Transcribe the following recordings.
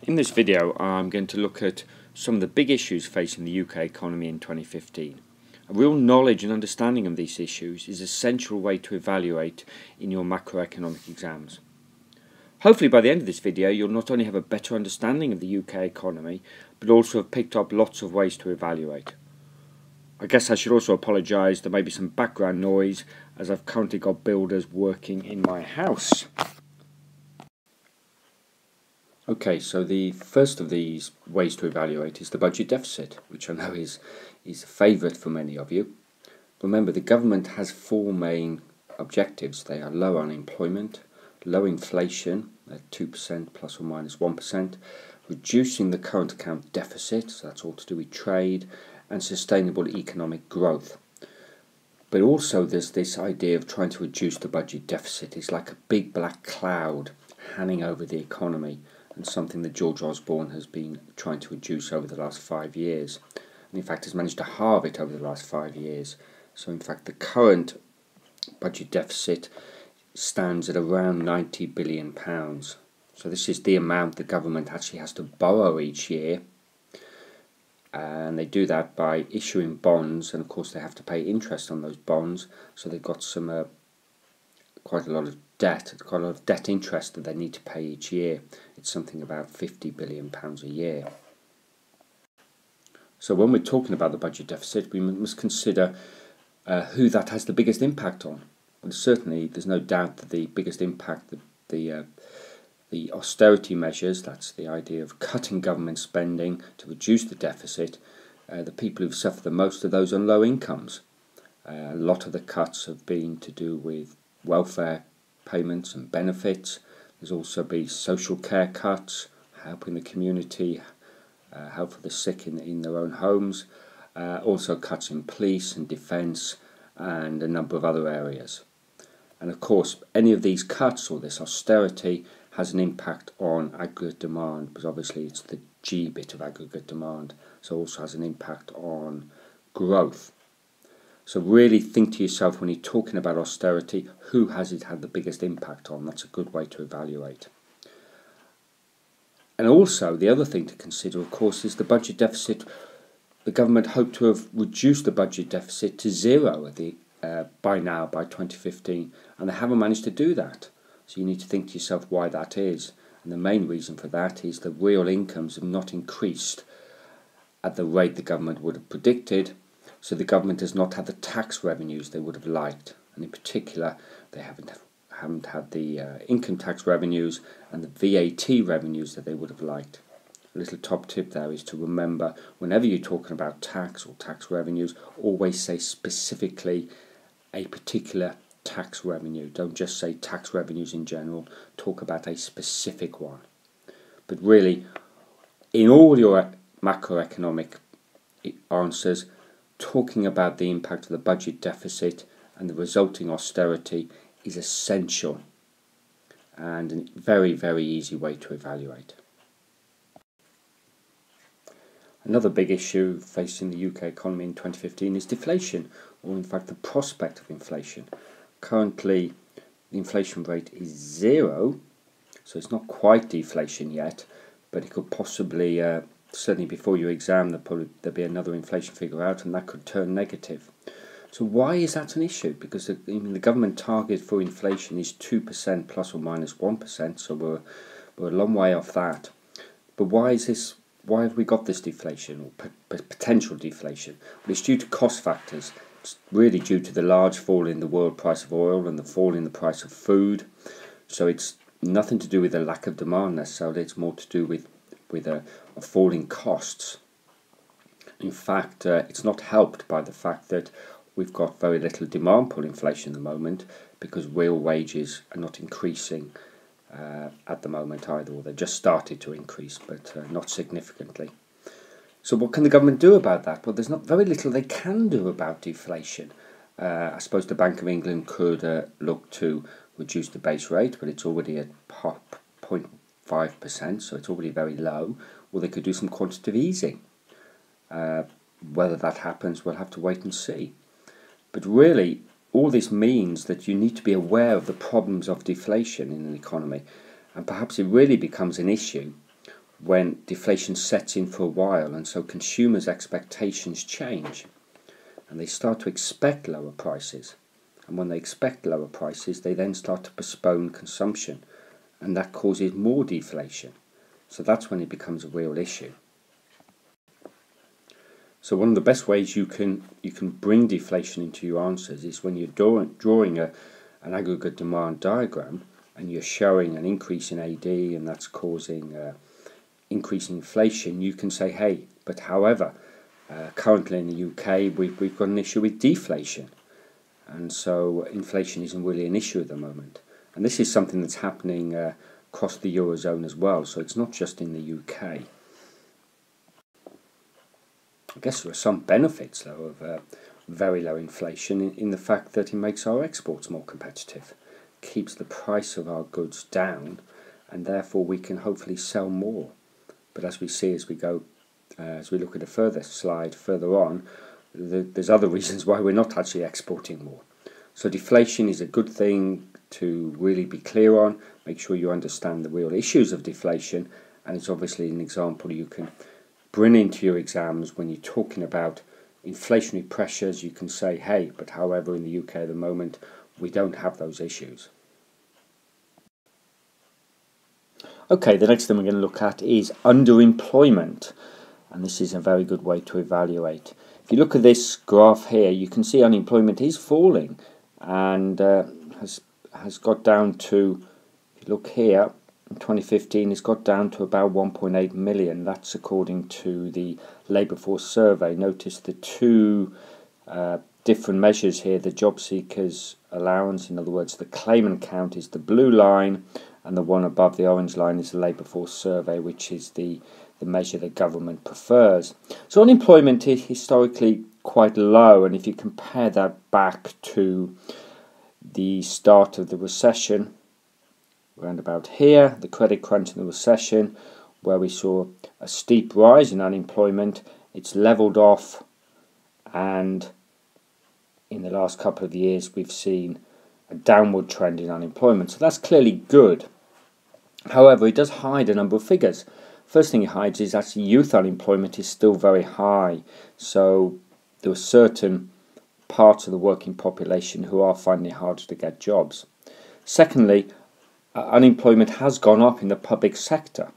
In this video I'm going to look at some of the big issues facing the UK economy in 2015. A real knowledge and understanding of these issues is an essential way to evaluate in your macroeconomic exams. Hopefully by the end of this video you'll not only have a better understanding of the UK economy but also have picked up lots of ways to evaluate. I guess I should also apologise, there may be some background noise as I've currently got builders working in my house. Okay, so the first of these ways to evaluate is the budget deficit, which I know is a favourite for many of you. Remember, the government has four main objectives. They are low unemployment, low inflation at 2% plus or minus 1%, reducing the current account deficit, so that's all to do with trade, and sustainable economic growth. But also there's this idea of trying to reduce the budget deficit. It's like a big black cloud hanging over the economy, and something that George Osborne has been trying to reduce over the last 5 years, and in fact has managed to halve it over the last 5 years. So in fact the current budget deficit stands at around £90 billion. So this is the amount the government actually has to borrow each year, and they do that by issuing bonds, and of course they have to pay interest on those bonds, so they've got some quite a lot of debt interest that they need to pay each year. It's something about £50 billion a year. So when we're talking about the budget deficit, we must consider who that has the biggest impact on. Well, certainly there's no doubt that the biggest impact, the austerity measures, that's the idea of cutting government spending to reduce the deficit, the people who've suffered the most are those on low incomes. A lot of the cuts have been to do with welfare payments and benefits. There's also been social care cuts, helping the community, help for the sick in their own homes, also cuts in police and defence and a number of other areas. And of course any of these cuts or this austerity has an impact on aggregate demand, because obviously it's the G bit of aggregate demand, so also has an impact on growth. So really think to yourself when you're talking about austerity, who has it had the biggest impact on? That's a good way to evaluate. And also the other thing to consider, of course, is the budget deficit. The government hoped to have reduced the budget deficit to zero by 2015, and they haven't managed to do that. So you need to think to yourself why that is. And the main reason for that is that real incomes have not increased at the rate the government would have predicted. So the government has not had the tax revenues they would have liked, and in particular they haven't had the income tax revenues and the VAT revenues that they would have liked. A little top tip there is to remember, whenever you're talking about tax or tax revenues, always say specifically a particular tax revenue. Don't just say tax revenues in general, talk about a specific one. But really, in all your macroeconomic answers, talking about the impact of the budget deficit and the resulting austerity is essential and a very, very easy way to evaluate. Another big issue facing the UK economy in 2015 is deflation, or in fact the prospect of inflation. Currently the inflation rate is 0, so it's not quite deflation yet, but it could possibly certainly before your exam there'll be another inflation figure out, and that could turn negative. So why is that an issue? Because the government target for inflation is 2% plus or minus 1%, so we're a long way off that. But why have we got this deflation, or potential deflation? Well, it's due to cost factors. It's really due to the large fall in the world price of oil and the fall in the price of food. So it's nothing to do with the lack of demand necessarily, it's more to do with a fall in costs. In fact, it's not helped by the fact that we've got very little demand pull inflation at the moment, because real wages are not increasing at the moment either, or they just started to increase, but not significantly. So what can the government do about that? Well, there's not very little they can do about deflation. I suppose the Bank of England could look to reduce the base rate, but it's already at 0.5%, so it's already very low. Or they could do some quantitative easing. Whether that happens, we'll have to wait and see. But really, all this means that you need to be aware of the problems of deflation in an economy, and perhaps it really becomes an issue when deflation sets in for a while, and so consumers' expectations change and they start to expect lower prices. And when they expect lower prices, they then start to postpone consumption, and that causes more deflation. So that's when it becomes a real issue. So one of the best ways you can bring deflation into your answers is when you're drawing an aggregate demand diagram and you're showing an increase in AD and that's causing increase in inflation. You can say, hey, but however, currently in the UK we've got an issue with deflation, and so inflation isn't really an issue at the moment. And this is something that's happening across the Eurozone as well, so it's not just in the UK. I guess there are some benefits, though, of very low inflation in the fact that it makes our exports more competitive, keeps the price of our goods down, and therefore we can hopefully sell more. But as we see as we go, as we look at a further slide further on, there's other reasons why we're not actually exporting more. So deflation is a good thing to really be clear on. Make sure you understand the real issues of deflation, and it's obviously an example you can bring into your exams when you're talking about inflationary pressures. You can say, hey, but however in the UK at the moment we don't have those issues. Okay, the next thing we're going to look at is underemployment, and this is a very good way to evaluate. If you look at this graph here, you can see unemployment is falling and has got down to, if you look here, in 2015 it's got down to about 1.8 million. That's according to the Labour Force Survey. Notice the two different measures here. The job seekers allowance, in other words the claimant count, is the blue line, and the one above the orange line is the Labour Force Survey, which is the measure the government prefers. So unemployment is historically quite low, and if you compare that back to the start of the recession, around about here, the credit crunch and the recession, where we saw a steep rise in unemployment, it's leveled off, and in the last couple of years we've seen a downward trend in unemployment. So that's clearly good. However, it does hide a number of figures. First thing it hides is actually youth unemployment is still very high. So there are certain parts of the working population who are finding it harder to get jobs. Secondly, unemployment has gone up in the public sector.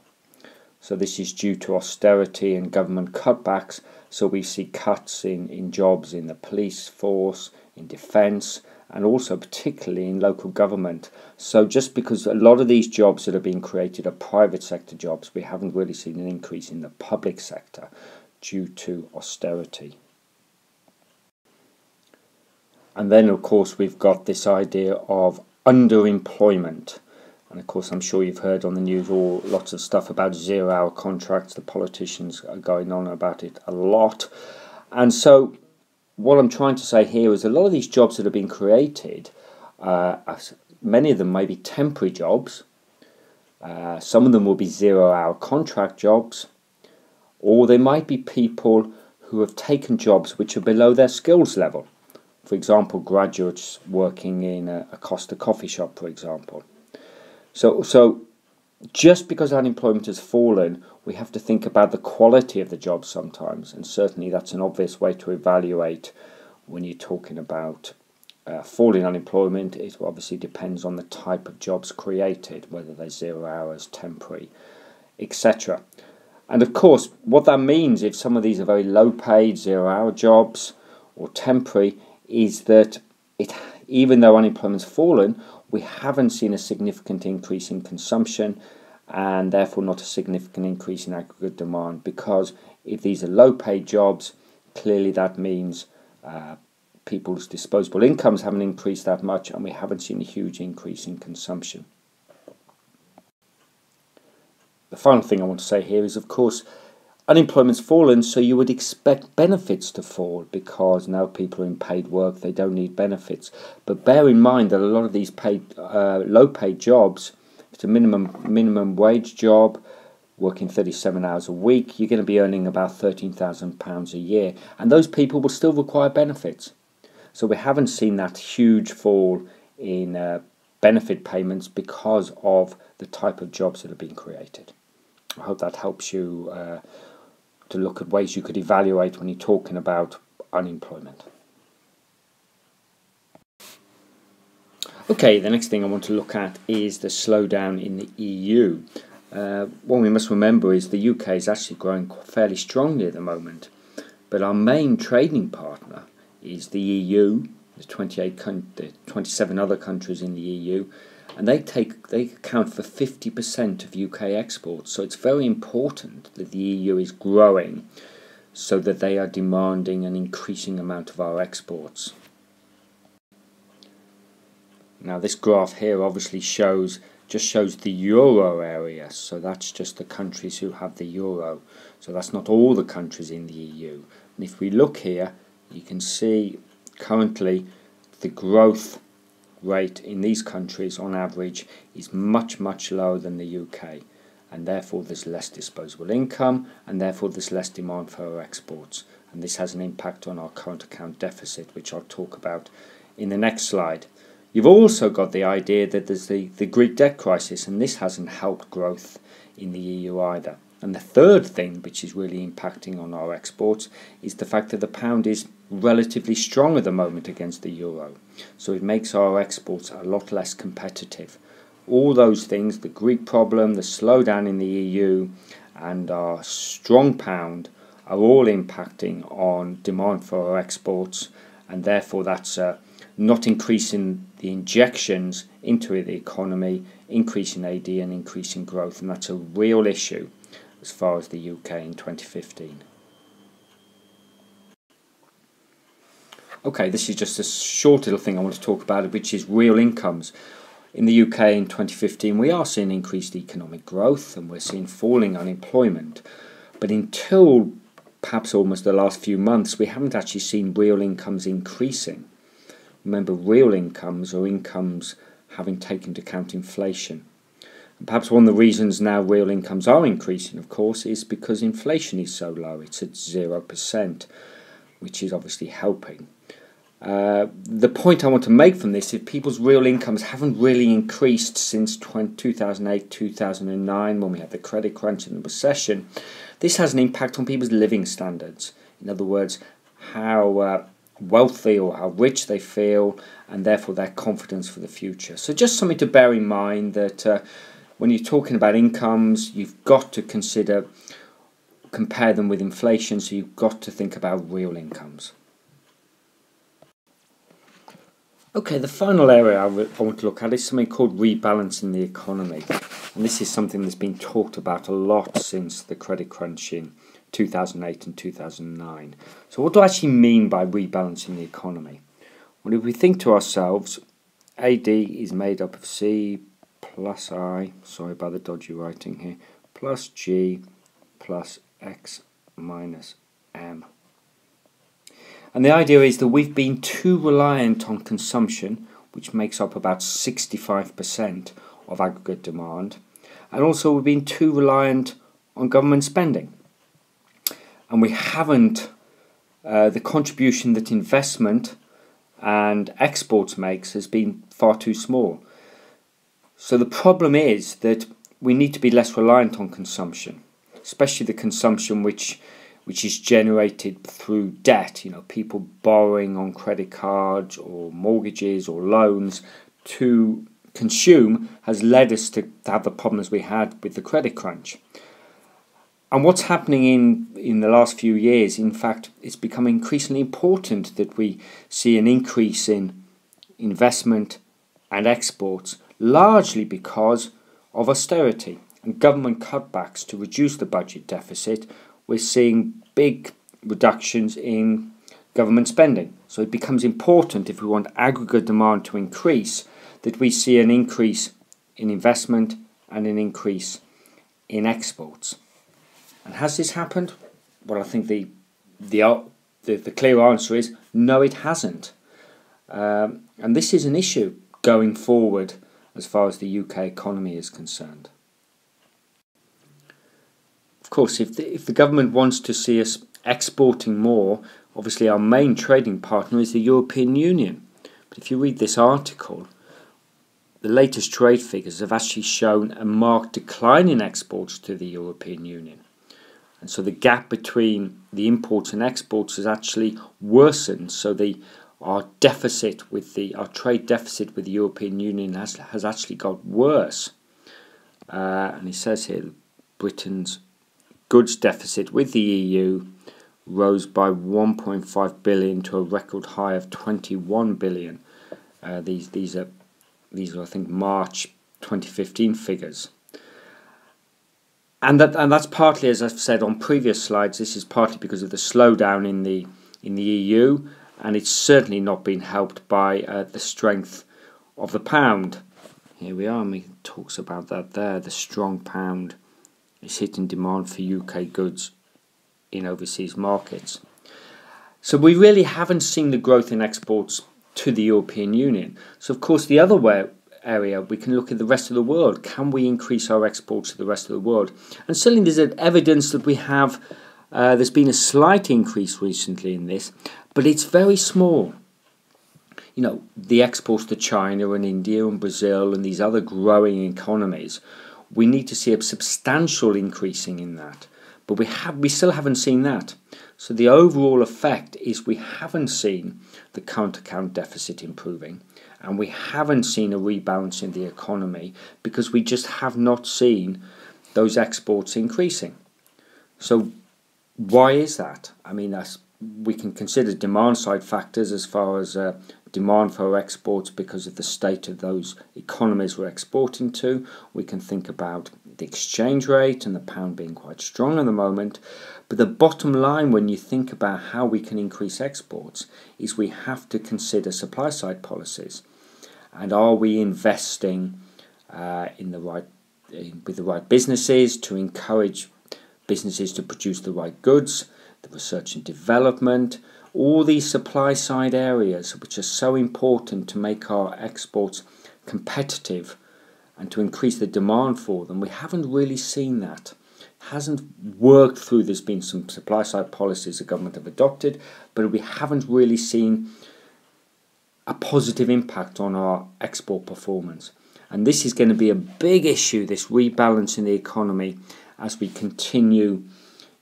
So this is due to austerity and government cutbacks. So we see cuts in jobs in the police force, in defence, and also particularly in local government. So just because a lot of these jobs that are being created are private sector jobs, we haven't really seen an increase in the public sector due to austerity. And then of course we've got this idea of underemployment. And of course I'm sure you've heard on the news lots of stuff about 0-hour contracts. The politicians are going on about it a lot. And so what I'm trying to say here is a lot of these jobs that are being created, many of them may be temporary jobs, some of them will be 0-hour contract jobs, or they might be people who have taken jobs which are below their skills level. For example, graduates working in a Costa coffee shop, for example. So just because unemployment has fallen, we have to think about the quality of the jobs sometimes, and certainly that's an obvious way to evaluate when you're talking about falling unemployment. It obviously depends on the type of jobs created, whether they're 0 hours, temporary, etc. And of course, what that means, if some of these are very low paid 0-hour jobs or temporary, is that even though unemployment's fallen, we haven't seen a significant increase in consumption, and therefore not a significant increase in aggregate demand, because if these are low paid jobs, clearly that means people's disposable incomes haven't increased that much, and we haven't seen a huge increase in consumption. The final thing I want to say here is, of course, unemployment's fallen, so you would expect benefits to fall, because now people are in paid work, they don't need benefits. But bear in mind that a lot of these low paid jobs, it's a minimum wage job, working 37 hours a week, you're going to be earning about £13,000 a year, and those people will still require benefits. So we haven't seen that huge fall in benefit payments because of the type of jobs that are being created. I hope that helps you to look at ways you could evaluate when you're talking about unemployment. Okay, the next thing I want to look at is the slowdown in the EU. What we must remember is the UK is actually growing fairly strongly at the moment, but our main trading partner is the EU, the 27 other countries in the EU, and they account for 50% of UK exports. So it's very important that the EU is growing, so that they are demanding an increasing amount of our exports. Now this graph here obviously shows the euro area, so that's just the countries who have the euro. So that's not all the countries in the EU. And if we look here, you can see currently the growth rate in these countries on average is much lower than the UK, and therefore there's less disposable income, and therefore there's less demand for our exports, and this has an impact on our current account deficit, which I'll talk about in the next slide. You've also got the idea that there's the Greek debt crisis, and this hasn't helped growth in the EU either. And the third thing which is really impacting on our exports is the fact that the pound is relatively strong at the moment against the euro. So it makes our exports a lot less competitive. All those things, the Greek problem, the slowdown in the EU, and our strong pound are all impacting on demand for our exports, and therefore that's not increasing the injections into the economy, increasing AD and increasing growth, and that's a real issue as far as the UK in 2015. Okay, this is just a short little thing I want to talk about, which is real incomes. In the UK in 2015 we are seeing increased economic growth and we're seeing falling unemployment, but until perhaps almost the last few months we haven't actually seen real incomes increasing. Remember, real incomes are incomes having taken into account inflation. And perhaps one of the reasons now real incomes are increasing, of course, is because inflation is so low. It's at 0%, which is obviously helping. The point I want to make from this is people's real incomes haven't really increased since 2008-2009 when we had the credit crunch and the recession. This has an impact on people's living standards. In other words, how wealthy or how rich they feel, and therefore their confidence for the future. So just something to bear in mind, that when you're talking about incomes, you've got to compare them with inflation, so you've got to think about real incomes. Okay, the final area I want to look at is something called rebalancing the economy. And this is something that's been talked about a lot since the credit crunch in 2008 and 2009. So what do I actually mean by rebalancing the economy? Well, if we think to ourselves, AD is made up of C plus I, sorry about the dodgy writing here, plus G plus X minus M. And the idea is that we've been too reliant on consumption, which makes up about 65% of aggregate demand, and also we've been too reliant on government spending. And we haven't, the contribution that investment and exports makes has been far too small. So the problem is that we need to be less reliant on consumption, especially the consumption which is generated through debt, people borrowing on credit cards or mortgages or loans to consume has led us to have the problems we had with the credit crunch. And what's happening in the last few years, in fact, it's become increasingly important that we see an increase in investment and exports, largely because of austerity and government cutbacks to reduce the budget deficit. We're seeing big reductions in government spending. So it becomes important, if we want aggregate demand to increase, that we see an increase in investment and an increase in exports. And has this happened? Well, I think the clear answer is no, it hasn't. And this is an issue going forward as far as the UK economy is concerned. Of course, if the government wants to see us exporting more, obviously our main trading partner is the European Union. But if you read this article, the latest trade figures have actually shown a marked decline in exports to the European Union. And so the gap between the imports and exports has actually worsened. So our trade deficit with the European Union has actually got worse. And it says here Britain's goods deficit with the EU rose by 1.5 billion to a record high of 21 billion. These are I think March 2015 figures. And that's partly, as I've said on previous slides, this is partly because of the slowdown in the EU, and it's certainly not been helped by the strength of the pound. Here we are, and he talks about that there. The strong pound is hitting demand for UK goods in overseas markets. So we really haven't seen the growth in exports to the European Union. So of course the other area, we can look at the rest of the world. Can we increase our exports to the rest of the world? And certainly there's evidence that we have. There's been a slight increase recently in this, but it's very small. You know, the exports to China and India and Brazil and these other growing economies, we need to see a substantial increasing in that. But we still haven't seen that. So the overall effect is we haven't seen the current-account deficit improving, and we haven't seen a rebalance in the economy because we just have not seen those exports increasing. So why is that? I mean, we can consider demand-side factors as far as demand for our exports because of the state of those economies we're exporting to. We can think about the exchange rate and the pound being quite strong at the moment. But the bottom line when you think about how we can increase exports is we have to consider supply-side policies. And are we investing with the right businesses to encourage businesses to produce the right goods, the research and development, all these supply-side areas which are so important to make our exports competitive and to increase the demand for them. We haven't really seen that. It hasn't worked through. There's been some supply-side policies the government have adopted, but we haven't really seen a positive impact on our export performance. And this is going to be a big issue, this rebalance in the economy, as we continue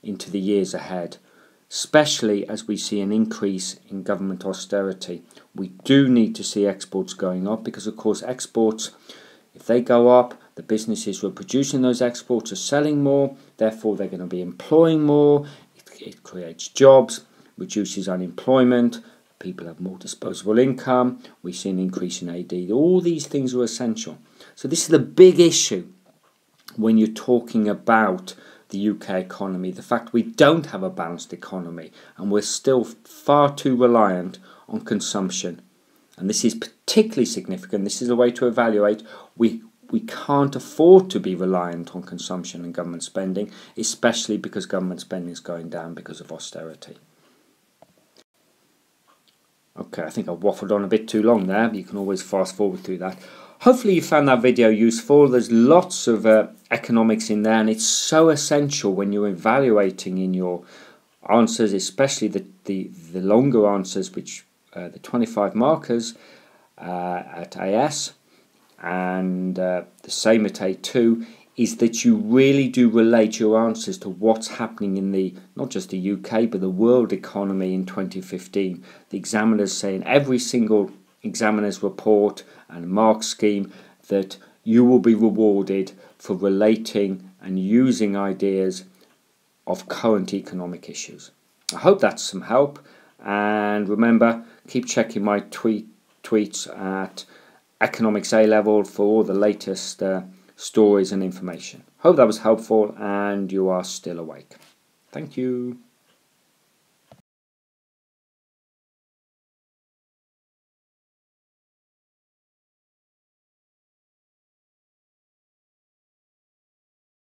into the years ahead, especially as we see an increase in government austerity. We do need to see exports going up because, of course, exports, if they go up, the businesses who are producing those exports are selling more, therefore they're going to be employing more, it creates jobs, reduces unemployment, people have more disposable income, we see an increase in AD. All these things are essential. So this is the big issue when you're talking about the UK economy, the fact we don't have a balanced economy and we're still far too reliant on consumption. And this is particularly significant. This is a way to evaluate. We can't afford to be reliant on consumption and government spending, especially because government spending is going down because of austerity. Okay, I think I waffled on a bit too long there, but you can always fast forward through that. Hopefully you found that video useful. There's lots of economics in there, and it's so essential when you're evaluating in your answers, especially the longer answers, which the 25 markers at AS and the same at A2, is that you really do relate your answers to what's happening in not just the UK, but the world economy in 2015. The examiners say in every single examiner's report and mark scheme that you will be rewarded for relating and using ideas of current economic issues. I hope that's some help, and remember, keep checking my tweets at Economics A Level for all the latest stories and information. Hope that was helpful and you are still awake. Thank you.